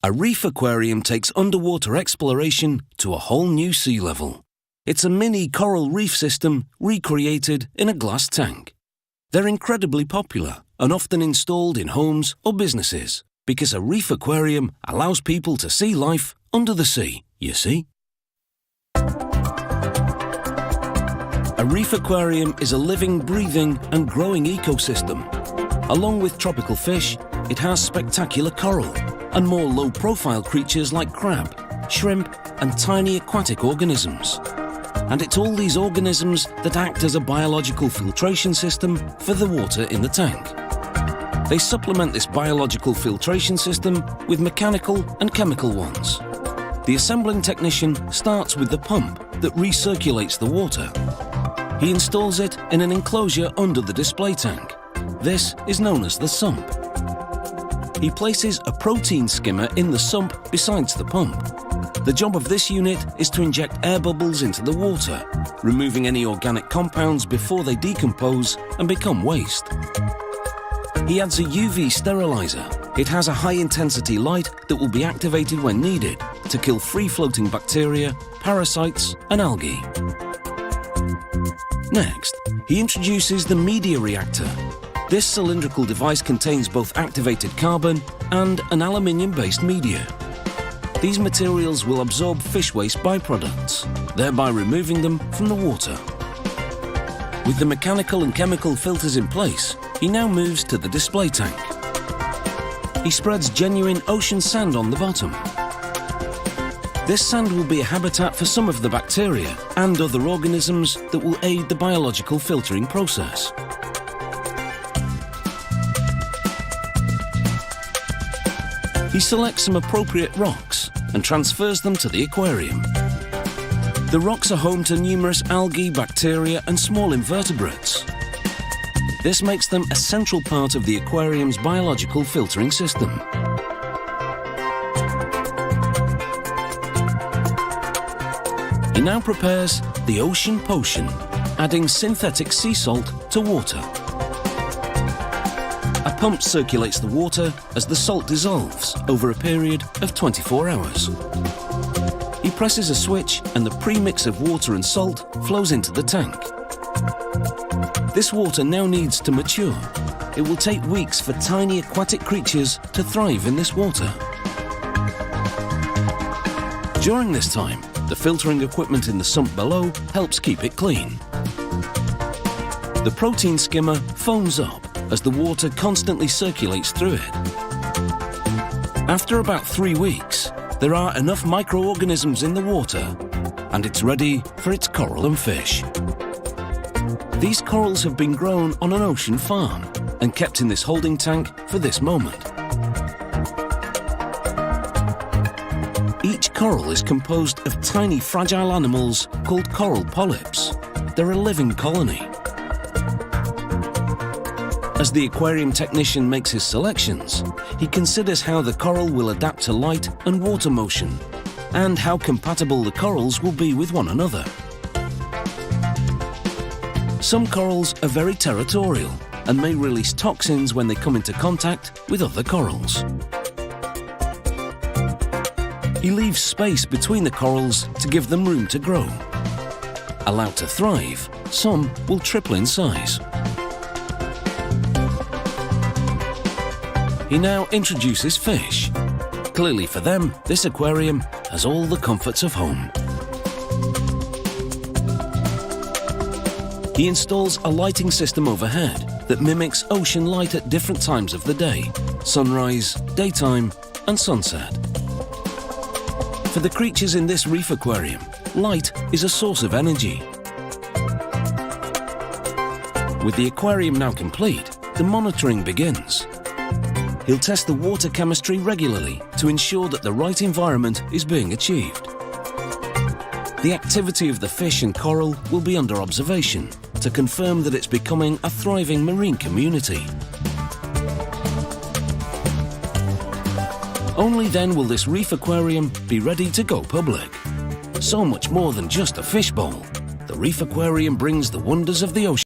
A reef aquarium takes underwater exploration to a whole new sea level. It's a mini coral reef system recreated in a glass tank. They're incredibly popular and often installed in homes or businesses because a reef aquarium allows people to see life under the sea, you see. A reef aquarium is a living, breathing and growing ecosystem. Along with tropical fish, it has spectacular coral and more low-profile creatures like crab, shrimp and tiny aquatic organisms. And it's all these organisms that act as a biological filtration system for the water in the tank. They supplement this biological filtration system with mechanical and chemical ones. The assembling technician starts with the pump that recirculates the water. He installs it in an enclosure under the display tank. This is known as the sump. He places a protein skimmer in the sump besides the pump. The job of this unit is to inject air bubbles into the water, removing any organic compounds before they decompose and become waste. He adds a UV sterilizer. It has a high-intensity light that will be activated when needed to kill free-floating bacteria, parasites and algae. Next, he introduces the media reactor. This cylindrical device contains both activated carbon and an aluminium-based media. These materials will absorb fish waste byproducts, thereby removing them from the water. With the mechanical and chemical filters in place, he now moves to the display tank. He spreads genuine ocean sand on the bottom. This sand will be a habitat for some of the bacteria and other organisms that will aid the biological filtering process. He selects some appropriate rocks and transfers them to the aquarium. The rocks are home to numerous algae, bacteria and small invertebrates. This makes them a central part of the aquarium's biological filtering system. He now prepares the ocean potion, adding synthetic sea salt to water. A pump circulates the water as the salt dissolves over a period of 24 hours. He presses a switch and the premix of water and salt flows into the tank. This water now needs to mature. It will take weeks for tiny aquatic creatures to thrive in this water. During this time, the filtering equipment in the sump below helps keep it clean. The protein skimmer foams up as the water constantly circulates through it. After about 3 weeks, there are enough microorganisms in the water and it's ready for its coral and fish. These corals have been grown on an ocean farm and kept in this holding tank for this moment. Each coral is composed of tiny fragile animals called coral polyps. They're a living colony. As the aquarium technician makes his selections, he considers how the coral will adapt to light and water motion, and how compatible the corals will be with one another. Some corals are very territorial and may release toxins when they come into contact with other corals. He leaves space between the corals to give them room to grow. Allowed to thrive, some will triple in size. He now introduces fish. Clearly for them, this aquarium has all the comforts of home. He installs a lighting system overhead that mimics ocean light at different times of the day: sunrise, daytime and sunset. For the creatures in this reef aquarium, light is a source of energy. With the aquarium now complete, the monitoring begins. He'll test the water chemistry regularly to ensure that the right environment is being achieved. The activity of the fish and coral will be under observation to confirm that it's becoming a thriving marine community. Only then will this reef aquarium be ready to go public. So much more than just a fish bowl. The reef aquarium brings the wonders of the ocean